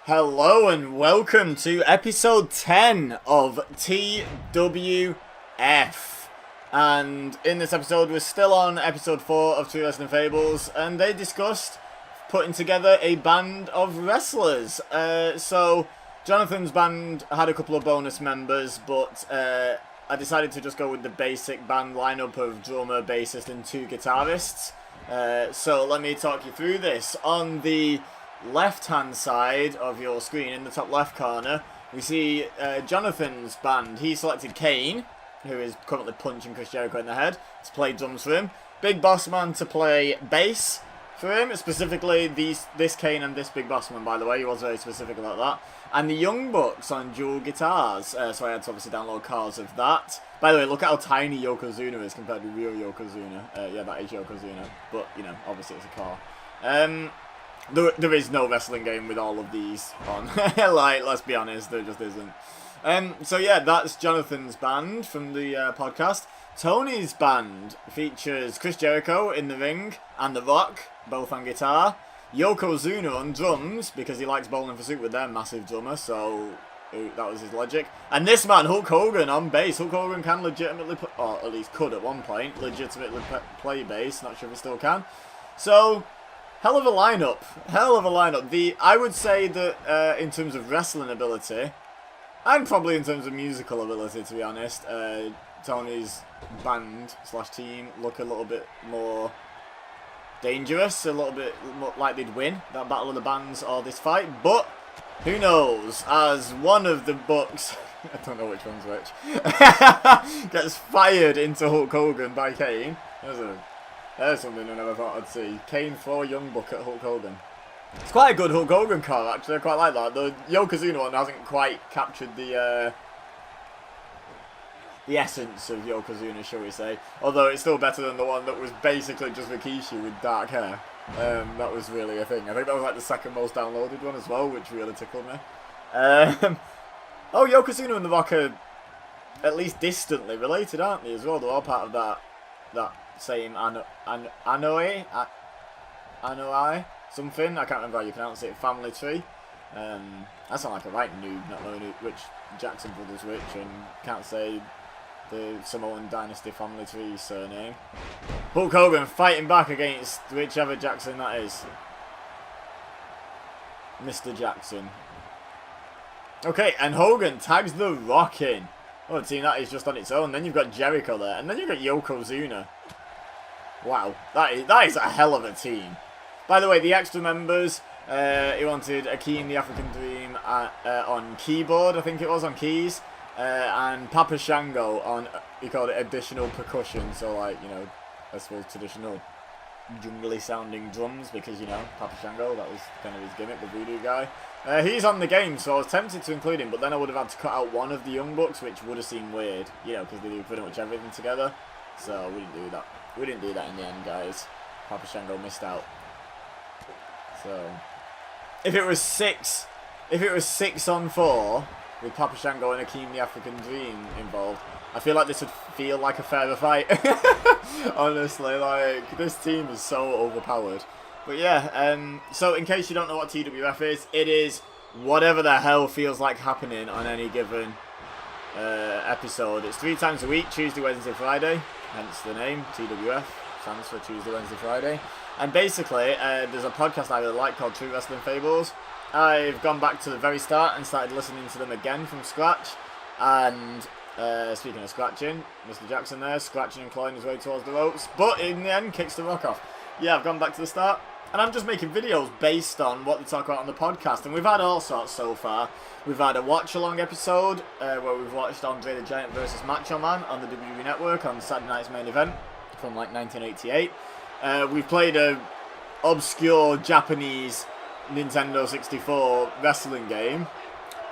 Hello and welcome to episode 10 of TWF. And in this episode, we're still on episode 4 of Wrestling Fables, and they discussed putting together a band of wrestlers. So Jonathan's band had a couple of bonus members, but I decided to just go with the basic band lineup of drummer, bassist, and 2 guitarists. So let me talk you through this. On the left-hand side of your screen, in the top left corner, we see Jonathan's band. He selected Kane, who is currently punching Chris Jericho in the head, to play drums for him. Big Boss Man to play bass for him, specifically this Kane and this Big Boss Man, by the way. He was very specific about that. And the Young Bucks on dual guitars, so I had to obviously download cars of that. By the way, look at how tiny Yokozuna is compared to real Yokozuna. Yeah, that is Yokozuna, but, you know, obviously it's a car. There is no wrestling game with all of these on. Like, let's be honest, there just isn't. So yeah, that's Jonathan's band from the podcast. Tony's band features Chris Jericho in the ring and The Rock, both on guitar. Yokozuna on drums, because he likes Bowling for Soup with their massive drummer, so that was his logic. And this man, Hulk Hogan, on bass. Hulk Hogan can legitimately, or at least could at one point, legitimately play bass. Not sure if he still can. So, hell of a lineup. Hell of a lineup. I would say that in terms of wrestling ability, and probably in terms of musical ability, to be honest, Tony's band / team look a little bit more dangerous, a little bit more like they'd win that Battle of the Bands or this fight. But who knows? As one of the Bucks, I don't know which one's which, gets fired into Hulk Hogan by Kane. There's something I never thought I'd see. Kane throw a Young Buck at Hulk Hogan. It's quite a good Hulk Hogan car, actually. I quite like that. The Yokozuna one hasn't quite captured the essence of Yokozuna, shall we say. Although it's still better than the one that was basically just Rikishi with dark hair. That was really a thing. I think that was like the second most downloaded one as well, which really tickled me. Oh, Yokozuna and The Rock are at least distantly related, aren't they, as well? They're all part of that same Anoa'i something. I can't remember how you pronounce it. Family tree. I sound like a right noob, not knowing which Jackson brothers which, and can't say the Samoan Dynasty family tree surname. Hulk Hogan fighting back against whichever Jackson that is. Mr. Jackson. Okay, and Hogan tags The Rock in. Oh, team that is just on its own. Then you've got Jericho there, and then you've got Yokozuna. Wow, that is a hell of a team. By the way, the extra members, he wanted Akeem the African Dream on keyboard, I think it was, on keys. And Papa Shango on, he called it additional percussion, so like, you know, I suppose traditional jungly sounding drums, because, you know, Papa Shango, that was kind of his gimmick, the voodoo guy. He's on the game, so I was tempted to include him, but then I would have had to cut out one of the Young Bucks, which would have seemed weird, you know, because they do pretty much everything together. So we didn't do that. We didn't do that in the end, guys. Papa Shango missed out. So, if it was 6 on 4 with Papa Shango and Akeem the African Dream involved, I feel like this would feel like a fairer fight. Honestly, like, this team is so overpowered. But yeah, so in case you don't know what TWF is, it is whatever the hell feels like happening on any given episode. It's 3 times a week, Tuesday, Wednesday, Friday, hence the name, TWF, stands for Tuesday, Wednesday, Friday. And basically, there's a podcast I really like called True Wrestling Fables. I've gone back to the very start and started listening to them again from scratch. And speaking of scratching, Mr. Jackson there, scratching and clawing his way towards the ropes. But in the end, kicks the Rock off. Yeah, I've gone back to the start. And I'm just making videos based on what they talk about on the podcast. And we've had all sorts so far. We've had a watch-along episode where we've watched Andre the Giant versus Macho Man on the WWE Network on Saturday Night's Main Event from like 1988. We've played a obscure Japanese Nintendo 64 wrestling game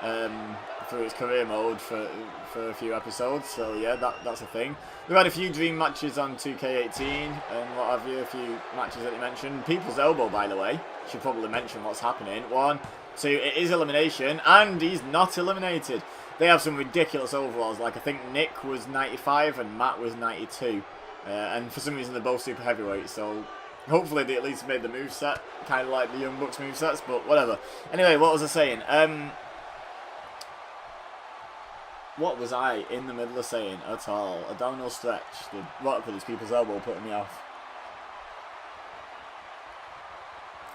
through its career mode for a few episodes, so yeah, that's a thing. We've had a few dream matches on 2K18 and what have you, a few matches that you mentioned. People's Elbow, by the way, should probably mention what's happening. 1, 2, it is elimination, and he's not eliminated. They have some ridiculous overalls, like I think Nick was 95 and Matt was 92. And for some reason they're both super heavyweight, so Hopefully they at least made the moveset kind of like the Young Bucks movesets, but whatever. Anyway, what was I saying? What was I in the middle of saying at all? A downhill stretch. The rock with his people's elbow putting me off.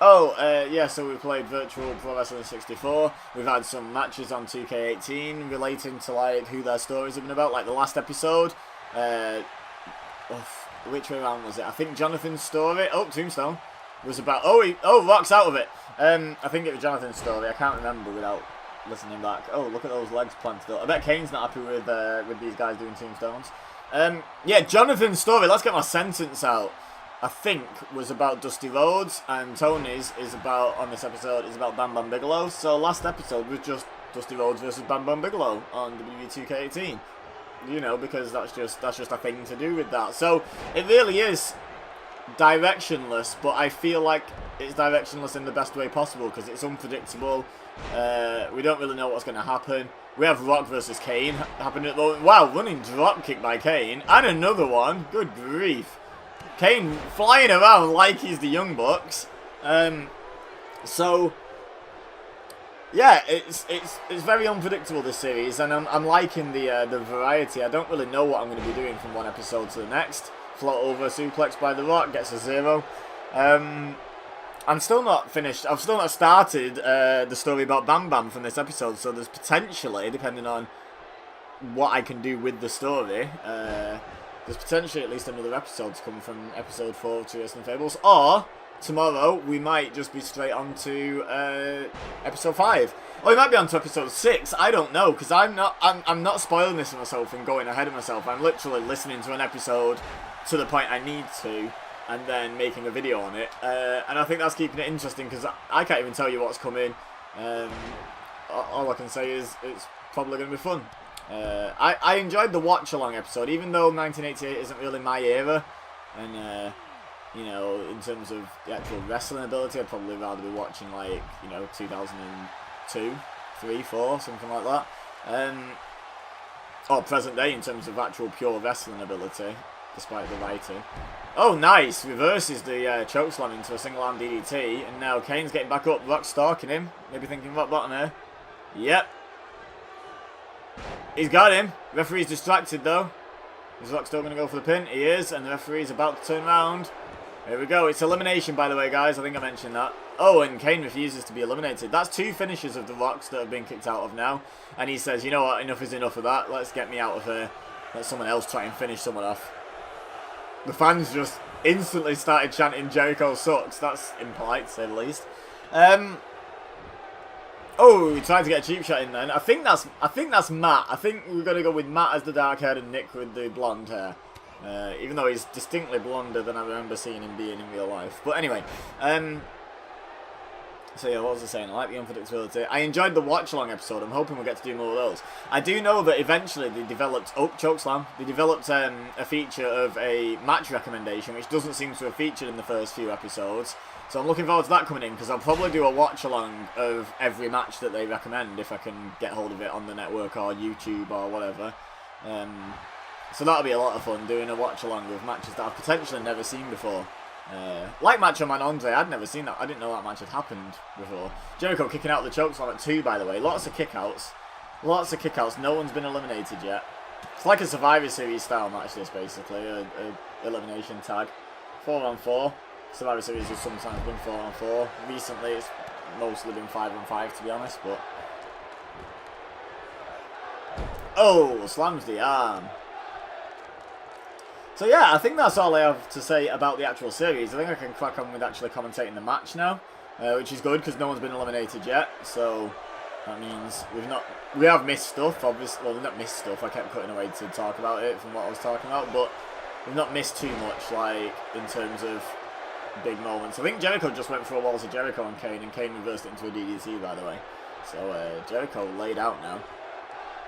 Oh, yeah, so we played Virtual Pro Wrestling 64. We've had some matches on 2K18 relating to, like, who their stories have been about. Like, the last episode, which way around was it? I think Jonathan's story, Tombstone, was about, Rock's out of it. I think it was Jonathan's story, I can't remember without listening back. Oh, look at those legs planted up. I bet Kane's not happy with these guys doing tombstones. Yeah, Jonathan's story, let's get my sentence out. I think was about Dusty Rhodes, and Tony's is about, on this episode, is about Bam Bam Bigelow. So last episode was just Dusty Rhodes versus Bam Bam Bigelow on WWE 2K18. You know, because that's just a thing to do with that. So it really is directionless, but I feel like it's directionless in the best way possible because it's unpredictable. We don't really know what's going to happen. We have Rock versus Kane happening at the moment. Wow, running drop kick by Kane, and another one. Good grief. Kane flying around like he's the Young Bucks. So yeah, it's very unpredictable, this series, and I'm liking the variety. I don't really know what I'm going to be doing from one episode to the next. Float over suplex by The Rock gets a 0. I'm still not finished. I've still not started the story about Bam Bam from this episode. So there's potentially, depending on what I can do with the story, there's potentially at least another episode to come from episode 4 of Wrestling Fables, or tomorrow we might just be straight on to episode 5, or we might be on to episode 6. I don't know, because I'm not spoiling this for myself and going ahead of myself. I'm literally listening to an episode to the point I need to, and then making a video on it. And I think that's keeping it interesting because I can't even tell you what's coming. All I can say is it's probably going to be fun. I enjoyed the watch-along episode, even though 1988 isn't really my era, and you know, in terms of the actual wrestling ability, I'd probably rather be watching, like, you know, 2002, 3, 4, something like that, or present day in terms of actual pure wrestling ability, despite the writing. Oh, nice! Reverses the chokeslam into a single-arm DDT, and now Kane's getting back up, Rock's stalking him, maybe thinking rock bottom here. Yep. He's got him. Referee's distracted though. Is Rock still going to go for the pin? He is, and the referee's about to turn around. Here we go. It's elimination, by the way, guys. I think I mentioned that. Oh, and Kane refuses to be eliminated. That's 2 finishes of the Rocks that have been kicked out of now. And he says, you know what, enough is enough of that. Let's get me out of here. Let someone else try and finish someone off. The fans just instantly started chanting Jericho sucks. That's impolite, to say the least. Oh, we tried to get a cheap shot in then. I think that's Matt. I think we're going to go with Matt as the dark hair and Nick with the blonde hair. Even though he's distinctly blonder than I remember seeing him being in real life. But anyway, so yeah, what was I saying? I like the unpredictability. I enjoyed the watch-along episode. I'm hoping we'll get to do more of those. I do know that eventually they developed, chokeslam. They developed a feature of a match recommendation, which doesn't seem to have featured in the first few episodes. So I'm looking forward to that coming in, because I'll probably do a watch-along of every match that they recommend, if I can get hold of it on the network or YouTube or whatever. So that'll be a lot of fun, doing a watch-along of matches that I've potentially never seen before. Like Macho Man Andre, I'd never seen that. I didn't know that match had happened before. Jericho kicking out the chokeslam at 2, by the way. Lots of kickouts. Lots of kickouts. No one's been eliminated yet. It's like a Survivor Series style match, this, basically. A elimination tag. 4-on-4. Survivor Series has sometimes been 4-on-4. Recently, it's mostly been 5-on-5, to be honest, but... Oh, slams the arm. So yeah, I think that's all I have to say about the actual series. I think I can crack on with actually commentating the match now, which is good because no one's been eliminated yet. So that means we have missed stuff, obviously. Well, we've not missed stuff. I kept cutting away to talk about it from what I was talking about, but we've not missed too much, like in terms of big moments. I think Jericho just went for a Walls of Jericho on Kane, and Kane reversed it into a DDT, by the way. So Jericho laid out now.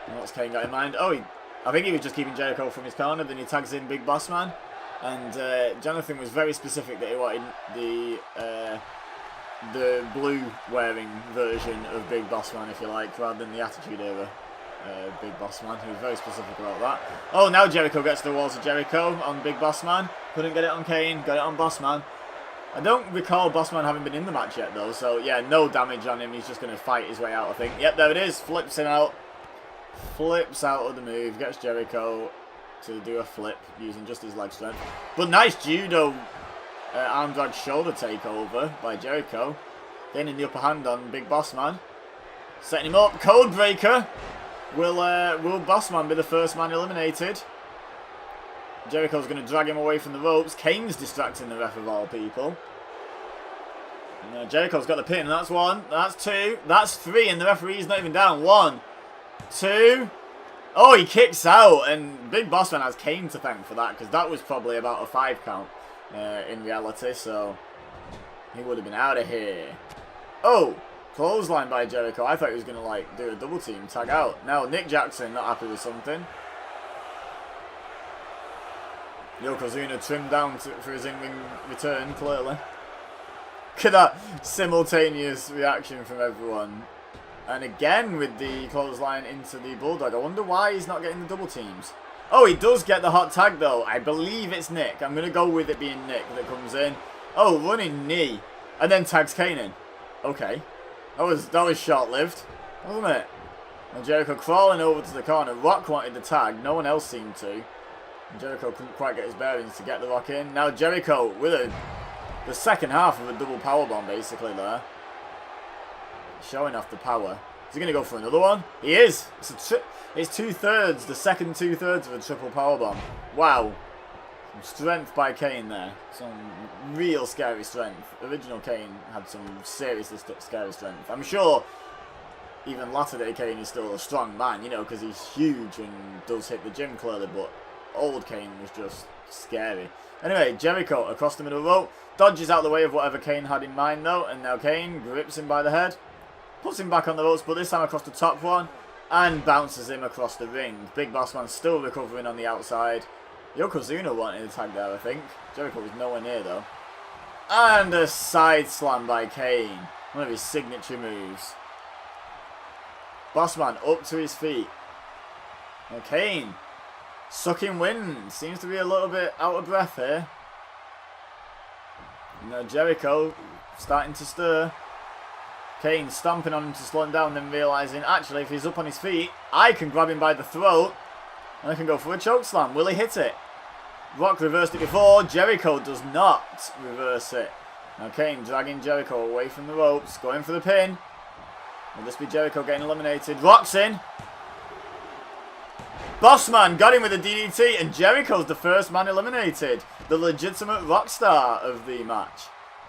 And what's Kane got in mind? Oh, I think he was just keeping Jericho from his corner, then he tags in Big Boss Man. And Jonathan was very specific that he wanted the blue-wearing version of Big Boss Man, if you like, rather than the Attitude Era Big Boss Man. He was very specific about that. Oh, now Jericho gets the Walls of Jericho on Big Boss Man. Couldn't get it on Kane, got it on Boss Man. I don't recall Bossman having been in the match yet, though. So, yeah, no damage on him. He's just going to fight his way out, I think. Yep, there it is. Flips him out. Flips out of the move. Gets Jericho to do a flip using just his leg strength. But nice judo arm drag shoulder takeover by Jericho. Gaining the upper hand on Big Bossman. Setting him up. Code breaker. Will Bossman be the first man eliminated? Jericho's going to drag him away from the ropes. Kane's distracting the ref of all people. And, Jericho's got the pin. That's one. That's two. That's three. And the referee's not even down. 1, 2. Oh, he kicks out. And Big Bossman has Kane to thank for that. Because that was probably about a 5 count in reality. So he would have been out of here. Oh, clothesline by Jericho. I thought he was going to like do a double team. Tag out. Now Nick Jackson not happy with something. Yokozuna trimmed down for his in-ring return, clearly. Look at that simultaneous reaction from everyone. And again with the clothesline into the Bulldog. I wonder why he's not getting the double teams. Oh, he does get the hot tag though. I believe it's Nick. I'm going to go with it being Nick that comes in. Oh, running knee. And then tags Kane in. Okay. That was short-lived, wasn't it? And Jericho crawling over to the corner. Rock wanted the tag. No one else seemed to. Jericho couldn't quite get his bearings to get the Rock in. Now Jericho with the second half of a double powerbomb basically there. Showing off the power. Is he going to go for another one? He is. It's 2/3, the second 2/3 of a triple powerbomb. Wow. Some strength by Kane there. Some real scary strength. Original Kane had some seriously scary strength. I'm sure even latter day Kane is still a strong man, you know, because he's huge and does hit the gym clearly, but old Kane was just scary. Anyway, Jericho across the middle rope. Dodges out the way of whatever Kane had in mind though. And now Kane grips him by the head. Puts him back on the ropes, but this time across the top one. And bounces him across the ring. Big Bossman still recovering on the outside. Yokozuna wanted a tag there, I think. Jericho was nowhere near though. And a side slam by Kane. One of his signature moves. Bossman up to his feet. And Kane sucking wind. Seems to be a little bit out of breath here. Now Jericho starting to stir. Kane stomping on him to slow him down, then realising, actually, if he's up on his feet, I can grab him by the throat, and I can go for a chokeslam. Will he hit it? Rock reversed it before. Jericho does not reverse it. Now Kane dragging Jericho away from the ropes, going for the pin. Will this be Jericho getting eliminated? Rock's in. Bossman got him with a DDT, and Jericho's the first man eliminated. The legitimate rock star of the match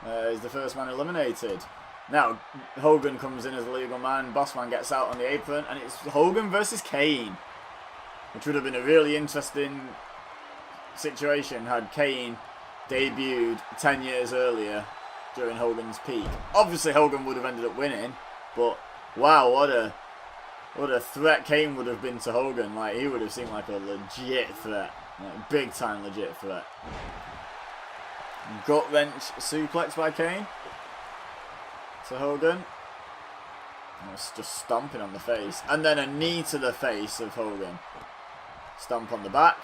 is the first man eliminated. Now, Hogan comes in as the legal man. Bossman gets out on the apron, and it's Hogan versus Kane, which would have been a really interesting situation had Kane debuted 10 years earlier during Hogan's peak. Obviously, Hogan would have ended up winning, but wow, what a threat Kane would have been to Hogan. Like, he would have seemed like a legit threat, like big time legit threat. Gut wrench suplex by Kane to Hogan. And it's just stomping on the face. And then a knee to the face of Hogan. Stomp on the back.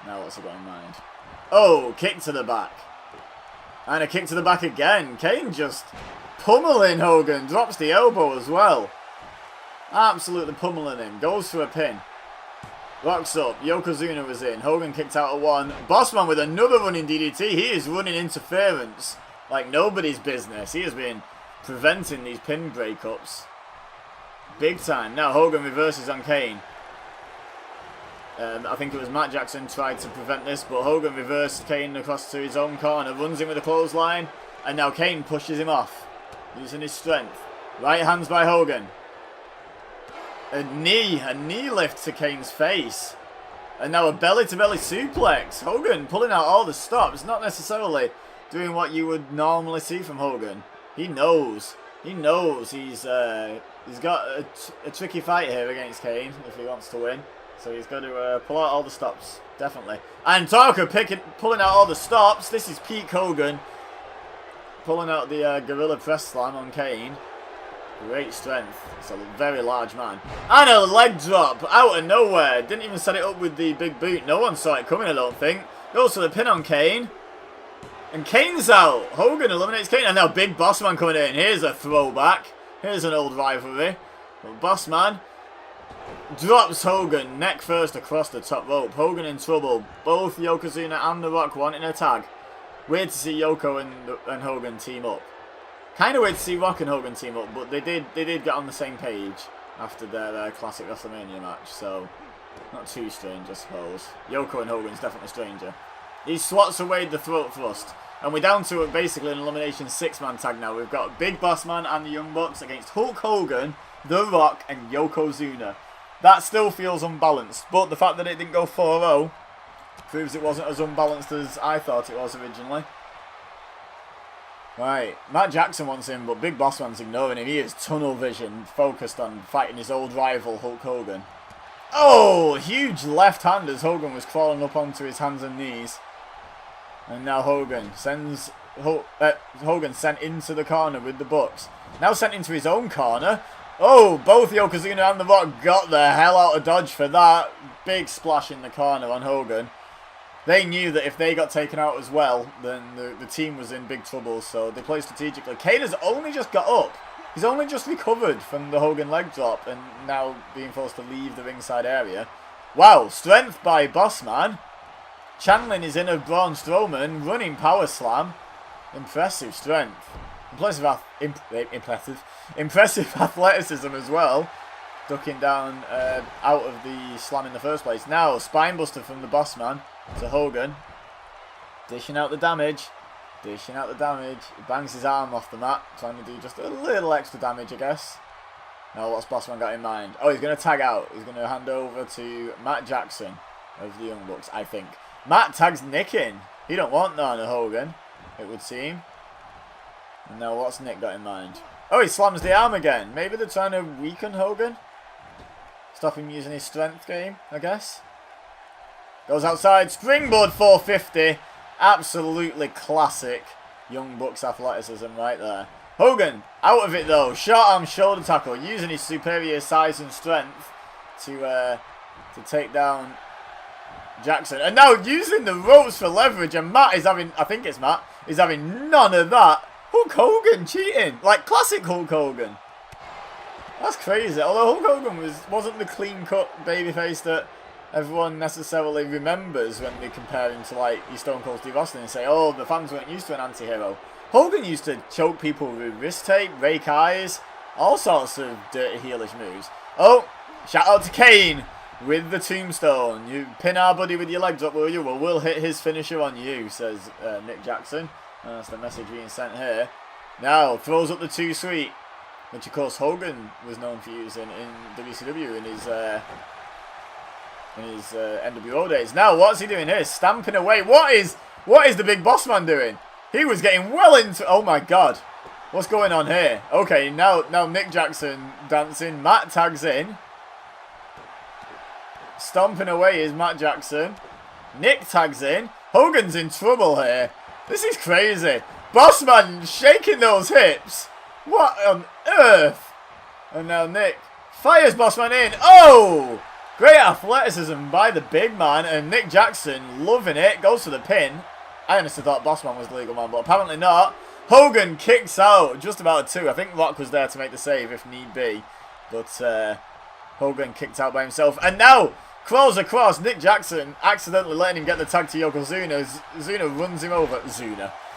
Now what's he got in mind? Oh, kick to the back. And a kick to the back again. Kane just pummeling Hogan. Drops the elbow as well. Absolutely pummeling him. Goes for a pin. Rocks up. Yokozuna was in. Hogan kicked out at one. Bossman with another running DDT. He is running interference like nobody's business. He has been preventing these pin breakups big time. Now Hogan reverses on Kane. I think it was Matt Jackson tried to prevent this, but Hogan reversed Kane across to his own corner, runs in with a clothesline, and now Kane pushes him off, using his strength. Right hands by Hogan. A knee lift to Kane's face. And now a belly-to-belly suplex. Hogan pulling out all the stops, not necessarily doing what you would normally see from Hogan. He knows. He knows he's got a tricky fight here against Kane if he wants to win. So he's got to pull out all the stops, definitely. And Tucker pulling out all the stops. This is peak Hogan. Pulling out the gorilla press slam on Kane. Great strength. It's a very large man. And a leg drop out of nowhere. Didn't even set it up with the big boot. No one saw it coming, I don't think. Goes for the pin on Kane. And Kane's out. Hogan eliminates Kane. And now Big Boss Man coming in. Here's a throwback. Here's an old rivalry. But Boss Man drops Hogan neck first across the top rope. Hogan in trouble. Both Yokozuna and The Rock wanting a tag. Weird to see Yoko and Hogan team up. Kind of weird to see Rock and Hogan team up, but they did get on the same page after their classic WrestleMania match, so not too strange, I suppose. Yoko and Hogan's definitely stranger. He swats away the throat thrust, and we're down to basically an elimination 6-man tag now. We've got Big Boss Man and the Young Bucks against Hulk Hogan, The Rock, and Yokozuna. That still feels unbalanced, but the fact that it didn't go 4-0 proves it wasn't as unbalanced as I thought it was originally. Right, Matt Jackson wants him, but Big Boss Man's ignoring him. He is tunnel vision, focused on fighting his old rival, Hulk Hogan. Oh, huge left hand as Hogan was crawling up onto his hands and knees. And now Hogan sends Hogan sent into the corner with the Bucks. Now sent into his own corner. Oh, both Yokozuna and The Rock got the hell out of Dodge for that. Big splash in the corner on Hogan. They knew that if they got taken out as well, then the team was in big trouble, so they played strategically. Kane has only just got up. He's only just recovered from the Hogan leg drop and now being forced to leave the ringside area. Wow, strength by Boss Man. Channeling his inner Braun Strowman, running power slam. Impressive strength. Impressive athleticism as well. Ducking down out of the slam in the first place. Now, spinebuster from the Boss Man to Hogan. Dishing out the damage. Dishing out the damage. He bangs his arm off the mat. Trying to do just a little extra damage, I guess. Now, what's Boss Man got in mind? Oh, he's going to tag out. He's going to hand over to Matt Jackson of the Young Bucks, I think. Matt tags Nick in. He don't want none of Hogan, it would seem. And now, what's Nick got in mind? Oh, he slams the arm again. Maybe they're trying to weaken Hogan. Stop him using his strength game, I guess. Goes outside. Springboard 450. Absolutely classic Young Bucks athleticism right there. Hogan out of it though. Short arm shoulder tackle. Using his superior size and strength to take down Jackson. And now using the ropes for leverage. And Matt is having, I think it's Matt, is having none of that. Hulk Hogan cheating. Like classic Hulk Hogan. That's crazy. Although Hulk Hogan wasn't the clean-cut babyface that everyone necessarily remembers when they compare him to like your Stone Cold Steve Austin and say, oh, the fans weren't used to an anti-hero. Hogan used to choke people with wrist tape, rake eyes, all sorts of dirty heelish moves. Oh, shout out to Kane with the tombstone. You pin our buddy with your legs up, will you? Well, we'll hit his finisher on you, says Nick Jackson. That's the message being sent here. Now, throws up the too sweet, which of course Hogan was known for using in WCW in his NWO days. Now, what's he doing here? Stamping away. What is the Big Boss Man doing? He was getting well into... Oh my god. What's going on here? Okay, now Nick Jackson dancing. Matt tags in. Stomping away is Matt Jackson. Nick tags in. Hogan's in trouble here. This is crazy. Boss Man shaking those hips. What on earth? And now Nick fires Boss Man in. Oh! Great athleticism by the big man. And Nick Jackson loving it. Goes for the pin. I honestly thought Boss Man was the legal man, but apparently not. Hogan kicks out just about a 2. I think Rock was there to make the save if need be. But Hogan kicked out by himself. And now crawls across. Nick Jackson accidentally letting him get the tag to Yokozuna. Zuna runs him over.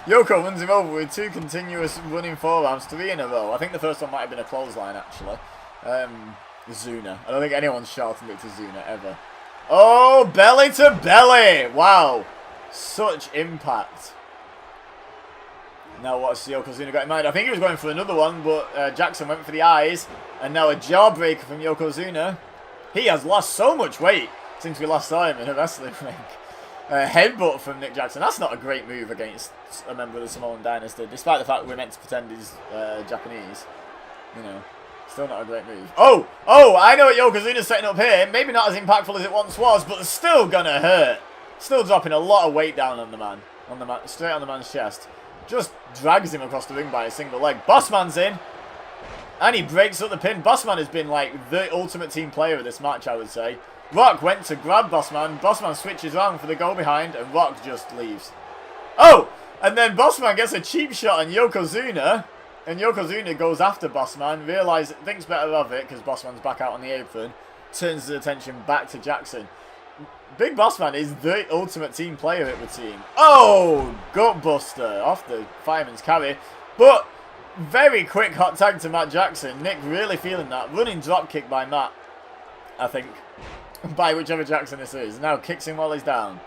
Yoko runs him over with 2 continuous running forearms, 3 in a row. I think the first one might have been a clothesline, actually. Zuna. I don't think anyone's shouting it to Zuna, ever. Oh, belly to belly! Wow. Such impact. Now what's Yokozuna got in mind? I think he was going for another one, but Jackson went for the eyes. And now a jawbreaker from Yokozuna. He has lost so much weight since we last saw him in a wrestling ring. Headbutt from Nick Jackson. That's not a great move against a member of the Samoan Dynasty, despite the fact we're meant to pretend he's Japanese. You know, still not a great move. Oh, I know what Yokozuna's setting up here. Maybe not as impactful as it once was, but it's still gonna hurt. Still dropping a lot of weight down on the man, straight on the man's chest. Just drags him across the ring by a single leg. Boss Man's in, and he breaks up the pin. Boss Man has been like the ultimate team player of this match, I would say. Rock went to grab Boss Man. Boss Man switches around for the go behind, and Rock just leaves. Oh, And then Bossman gets a cheap shot on Yokozuna. And Yokozuna goes after Bossman. Thinks better of it because Bossman's back out on the apron. Turns his attention back to Jackson. Big Bossman is the ultimate team player, it would seem. Oh! Gutbuster off the fireman's carry. But very quick hot tag to Matt Jackson. Nick really feeling that. Running drop kick by Matt, I think. By whichever Jackson this is. Now kicks him while he's down.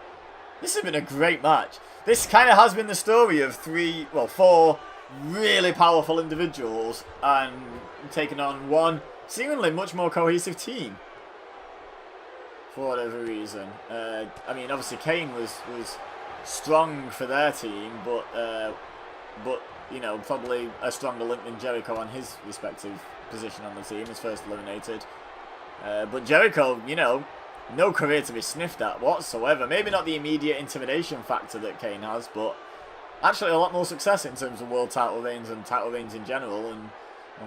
This has been a great match. This kind of has been the story of four really powerful individuals and taking on one seemingly much more cohesive team. For whatever reason. I mean, obviously Kane was strong for their team, but you know, probably a stronger link than Jericho on his respective position on the team, his first eliminated. But Jericho, you know, no career to be sniffed at whatsoever. Maybe not the immediate intimidation factor that Kane has, but actually a lot more success in terms of world title reigns and title reigns in general and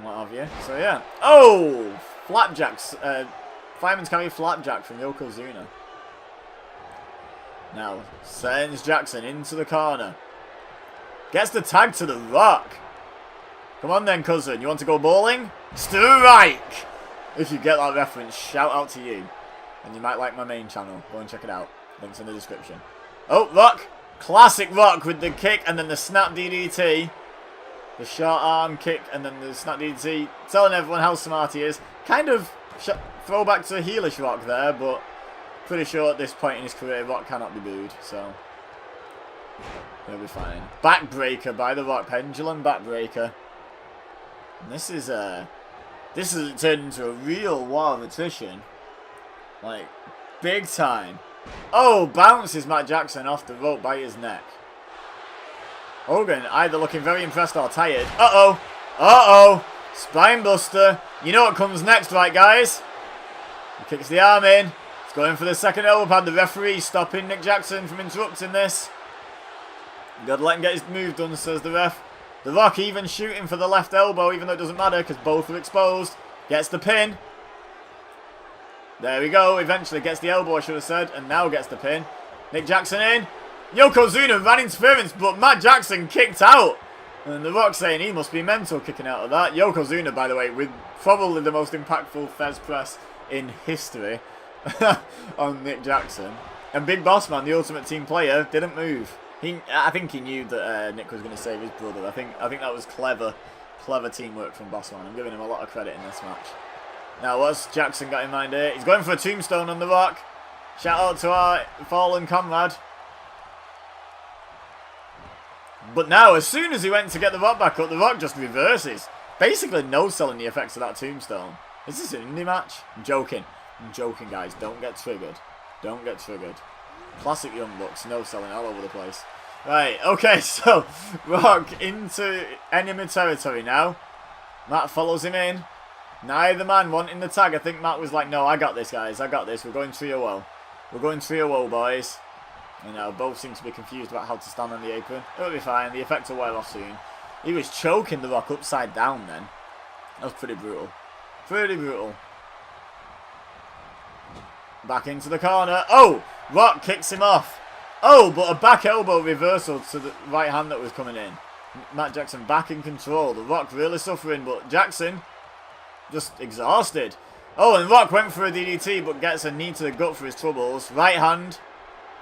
what have you. So yeah. Oh! Flapjacks. Fireman's carry flapjack from Yokozuna. Now, sends Jackson into the corner. Gets the tag to the Rock. Come on then, cousin. You want to go bowling? Strike! If you get that reference, shout out to you. And you might like my main channel. Go and check it out. Links in the description. Oh, Rock. Classic Rock with the kick and then the snap DDT. The short arm kick and then the snap DDT. Telling everyone how smart he is. Kind of throwback to heelish Rock there, but pretty sure at this point in his career, Rock cannot be booed. So, he'll be fine. Backbreaker by the Rock. Pendulum backbreaker. And this has turned into a real war of attrition. Like, big time. Oh, bounces Matt Jackson off the rope by his neck. Hogan either looking very impressed or tired. Uh-oh. Uh-oh. Spinebuster. You know what comes next, right, guys? He kicks the arm in. He's going for the second elbow pad. The referee stopping Nick Jackson from interrupting this. Gotta let him get his move done, says the ref. The Rock even shooting for the left elbow, even though it doesn't matter because both are exposed. Gets the pin. There we go. Eventually gets the elbow, I should have said. And now gets the pin. Nick Jackson in. Yokozuna ran interference, but Matt Jackson kicked out. And The Rock saying he must be mental kicking out of that. Yokozuna, by the way, with probably the most impactful Fez press in history on Nick Jackson. And Big Boss Man, the ultimate team player, didn't move. I think he knew that Nick was going to save his brother. I think that was clever teamwork from Boss Man. I'm giving him a lot of credit in this match. Now, what's Jackson got in mind here? He's going for a tombstone on The Rock. Shout out to our fallen comrade. But now, as soon as he went to get The Rock back up, The Rock just reverses. Basically no-selling the effects of that tombstone. Is this an indie match? I'm joking. I'm joking, guys. Don't get triggered. Don't get triggered. Classic Young Bucks. No-selling all over the place. Right, okay, so Rock into enemy territory now. Matt follows him in. Neither man wanting the tag. I think Matt was like, no, I got this, guys. I got this. We're going 3-0. We're going 3-0, boys. You know, both seem to be confused about how to stand on the apron. It'll be fine. The effects will wear off soon. He was choking The Rock upside down then. That was pretty brutal. Pretty brutal. Back into the corner. Oh! Rock kicks him off. Oh, but a back elbow reversal to the right hand that was coming in. Matt Jackson back in control. The Rock really suffering, but Jackson just exhausted. Oh, and Rock went for a DDT, but gets a knee to the gut for his troubles. Right hand.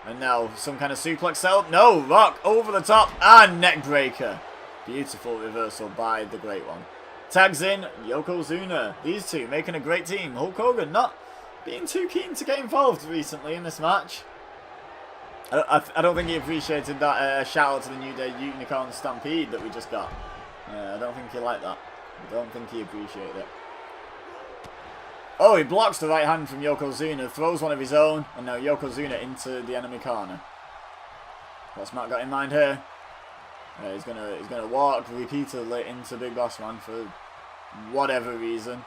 And now some kind of suplex setup. No, Rock over the top and neck breaker. Beautiful reversal by the Great One. Tags in Yokozuna. These two making a great team. Hulk Hogan not being too keen to get involved recently in this match. I don't think he appreciated that shout out to the New Day Unicorn Stampede that we just got. I don't think he liked that. I don't think he appreciated it. Oh, he blocks the right hand from Yokozuna, throws one of his own, and now Yokozuna into the enemy corner. What's Matt got in mind here? He's gonna walk repeatedly into Big Boss Man for whatever reason.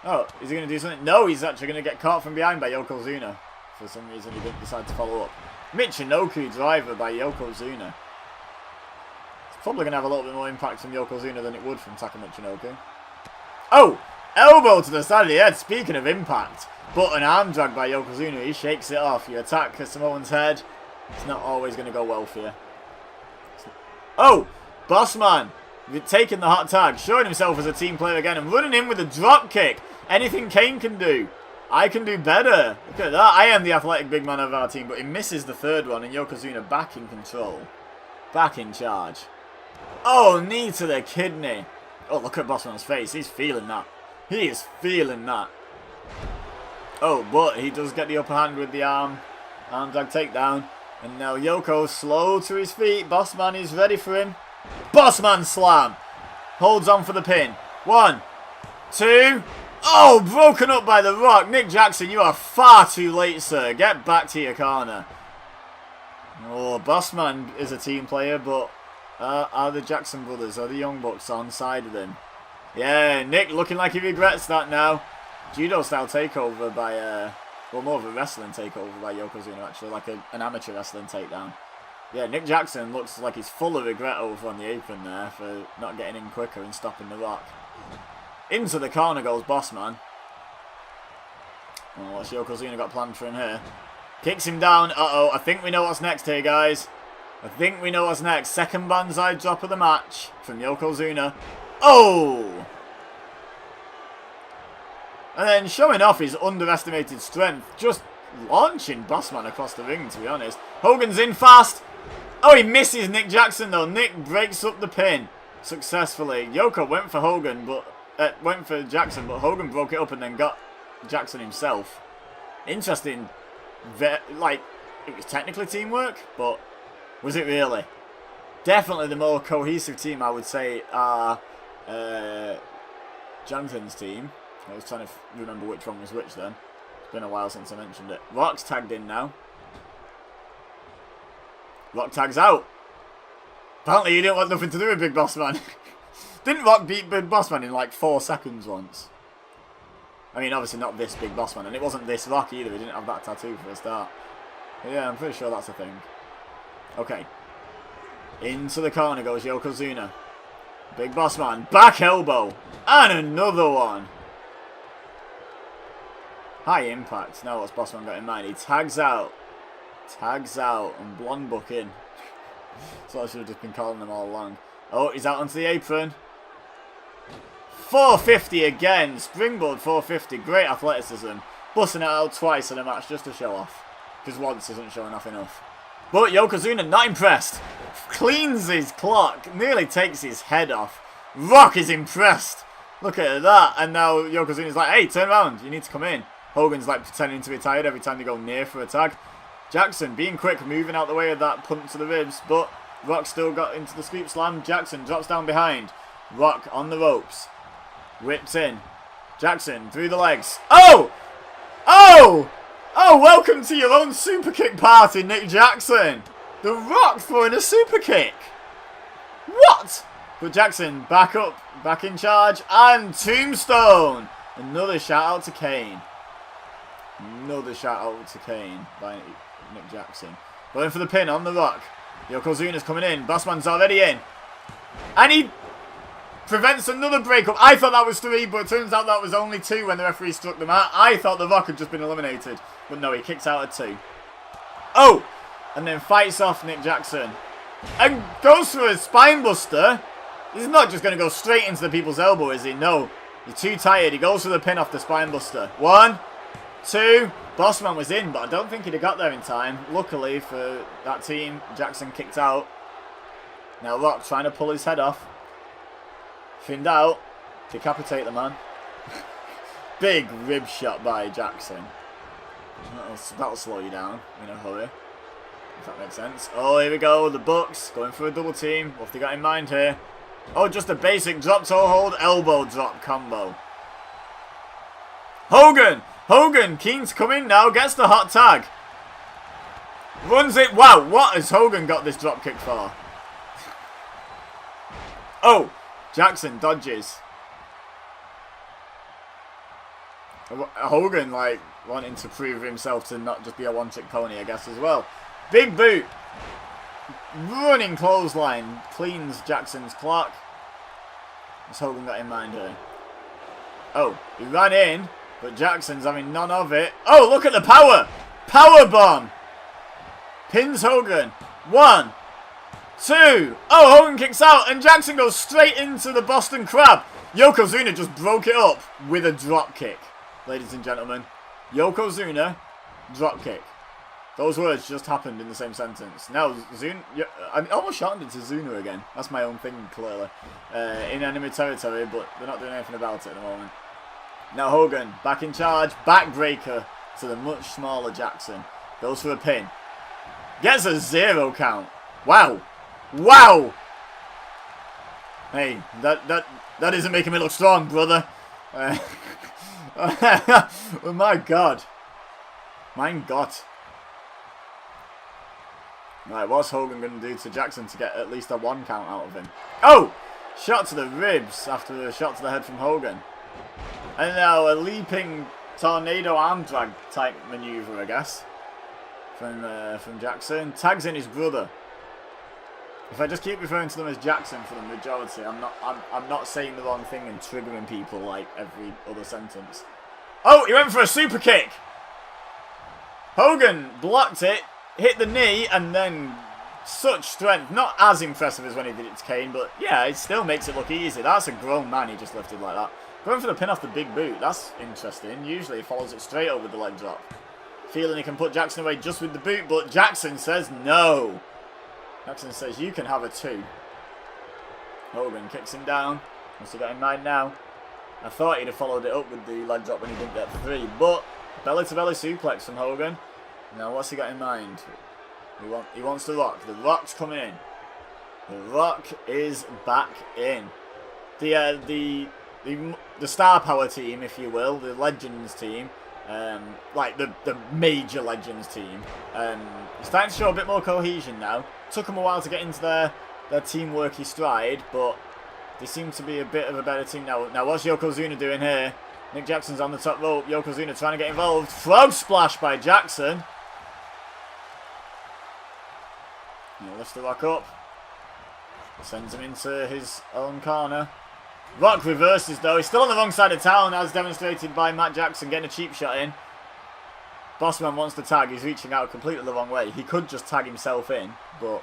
Oh, is he gonna do something? No, he's actually gonna get caught from behind by Yokozuna. For some reason, he didn't decide to follow up. Michinoku driver by Yokozuna. It's probably gonna have a little bit more impact from Yokozuna than it would from Taka Michinoku. Oh! Elbow to the side of the head, speaking of impact. But an arm drag by Yokozuna, he shakes it off. You attack Samoan's head, it's not always going to go well for you. Oh, Bossman taking the hot tag, showing himself as a team player again, and running in with a drop kick. Anything Kane can do, I can do better. Look at that. I am the athletic big man of our team, but he misses the third one, and Yokozuna back in control. Back in charge. Oh, knee to the kidney. Oh, look at Bossman's face. He's feeling that. He is feeling that. Oh, but he does get the upper hand with the arm drag takedown. And now Yoko slow to his feet. Bossman is ready for him. Bossman slam. Holds on for the pin. 1, 2. Oh, broken up by The Rock. Nick Jackson, you are far too late, sir. Get back to your corner. Oh, Bossman is a team player, but are the Jackson brothers, are the Young Bucks on side of him? Yeah, Nick looking like he regrets that now. Judo-style takeover by, well, more of a wrestling takeover by Yokozuna, actually, like an amateur wrestling takedown. Yeah, Nick Jackson looks like he's full of regret over on the apron there for not getting in quicker and stopping The Rock. Into the corner goes Bossman. Oh, what's Yokozuna got planned for him here? Kicks him down. Uh-oh, I think we know what's next here, guys. I think we know what's next. Second banzai drop of the match from Yokozuna. Oh! And then showing off his underestimated strength, just launching Bossman across the ring, to be honest. Hogan's in fast. Oh, he misses Nick Jackson, though. Nick breaks up the pin successfully. Yoko went for Hogan, but went for Jackson, but Hogan broke it up and then got Jackson himself. Interesting. Like, it was technically teamwork, but was it really? Definitely the more cohesive team, I would say, are Jonathan's team. I was trying to remember which one was which then. It's been a while since I mentioned it. Rock's tagged in now. Rock tags out. Apparently you didn't want nothing to do with Big Boss Man. Didn't Rock beat Big Boss Man in like 4 seconds once? I mean, obviously not this Big Boss Man, and it wasn't this Rock either. He didn't have that tattoo for a start. But yeah, I'm pretty sure that's a thing. Okay. Into the corner goes Yokozuna. Big Boss Man. Back elbow. And another one. High impact. Now what's Boss Man got in mind? He tags out. Tags out. And blonde book in. So I should have just been calling them all along. Oh, he's out onto the apron. 450 again. Springboard 450. Great athleticism. Busting it out twice in a match just to show off. Because once isn't showing off enough. But Yokozuna not impressed. Cleans his clock. Nearly takes his head off. Rock is impressed. Look at that. And now Yokozuna's like, hey, turn around. You need to come in. Hogan's like pretending to be tired every time they go near for a tag. Jackson being quick, moving out the way of that punch to the ribs. But Rock still got into the scoop slam. Jackson drops down behind. Rock on the ropes. Whips in. Jackson through the legs. Oh! Oh! Oh, welcome to your own super kick party, Nick Jackson. The Rock throwing a super kick. What? But Jackson back up, back in charge, and Tombstone. Another shout out to Kane. Another shout out to Kane by Nick Jackson. Going for the pin on the Rock. Yokozuna's coming in. Bossman's already in. And he prevents another breakup. I thought that was 3, but it turns out that was only 2 when the referee struck them out. I thought the Rock had just been eliminated. But no, he kicks out at 2. Oh! And then fights off Nick Jackson. And goes for a spine buster. He's not just going to go straight into the people's elbow, is he? No. He's too tired. He goes for the pin off the spine buster. 1, 2. Bossman was in, but I don't think he'd have got there in time. Luckily for that team, Jackson kicked out. Now Rock trying to pull his head off. Finned out. Decapitate the man. Big rib shot by Jackson. That'll slow you down in a hurry. If that makes sense. Oh, here we go. The Bucks going for a double team. What have they got in mind here? Oh, just a basic drop toe hold, elbow drop combo. Hogan! Hogan, keen to come in now, gets the hot tag. Runs it. Wow, what has Hogan got this drop kick for? Oh, Jackson dodges. Hogan, like, wanting to prove himself to not just be a one-trick pony, I guess, as well. Big boot. Running clothesline. Cleans Jackson's clock. What's Hogan got in mind here? Oh, he ran in, but Jackson's having none of it. Oh, look at the power. Power bomb. Pins Hogan. 1, 2. Oh, Hogan kicks out, and Jackson goes straight into the Boston Crab. Yokozuna just broke it up with a drop kick, ladies and gentlemen. Yokozuna, drop kick. Those words just happened in the same sentence. Now, I'm almost shortened it to Zuna again. That's my own thing, clearly. In enemy territory, but they're not doing anything about it at the moment. Now Hogan, back in charge. Backbreaker to the much smaller Jackson. Goes for a pin. Gets a 0 count. Wow. Wow. Hey, that isn't making me look strong, brother. Oh my God. Mein Gott. Right, what's Hogan going to do to Jackson to get at least a 1 count out of him? Oh! Shot to the ribs after a shot to the head from Hogan. And now a leaping tornado arm drag type maneuver, I guess. From Jackson. Tags in his brother. If I just keep referring to them as Jackson for the majority, I'm not saying the wrong thing and triggering people like every other sentence. Oh, he went for a super kick! Hogan blocked it. Hit the knee, and then such strength. Not as impressive as when he did it to Kane, but yeah, it still makes it look easy. That's a grown man he just lifted like that. Going for the pin off the big boot. That's interesting. Usually he follows it straight over the leg drop. Feeling he can put Jackson away just with the boot, but Jackson says no. Jackson says you can have a 2. Hogan kicks him down. What's he got in mind now? I thought he'd have followed it up with the leg drop when he didn't get 3, but belly-to-belly suplex from Hogan. Now, what's he got in mind? He wants the Rock. The Rock's coming in. The Rock is back in. The Star Power team, if you will, the Legends team, like the major Legends team, starting to show a bit more cohesion now. Took them a while to get into their teamworky stride, but they seem to be a bit of a better team now. Now, what's Yokozuna doing here? Nick Jackson's on the top rope. Yokozuna trying to get involved. Frog splash by Jackson. He lifts the Rock up. Sends him into his own corner. Rock reverses though. He's still on the wrong side of town, as demonstrated by Matt Jackson getting a cheap shot in. Bossman wants to tag. He's reaching out completely the wrong way. He could just tag himself in, but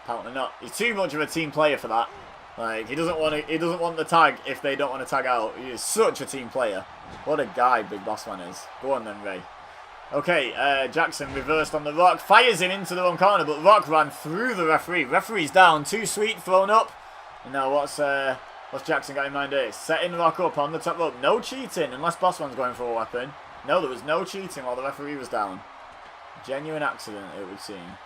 apparently not. He's too much of a team player for that. Like, he doesn't want the tag if they don't want to tag out. He is such a team player. What a guy Big Bossman is. Go on then, Ray. Okay, Jackson reversed on the Rock, fires him into the wrong corner, but Rock ran through the referee. Referee's down, too sweet, thrown up. And now what's Jackson got in mind here? Setting Rock up on the top rope. No cheating, unless Bossman's going for a weapon. No, there was no cheating while the referee was down. Genuine accident, it would seem.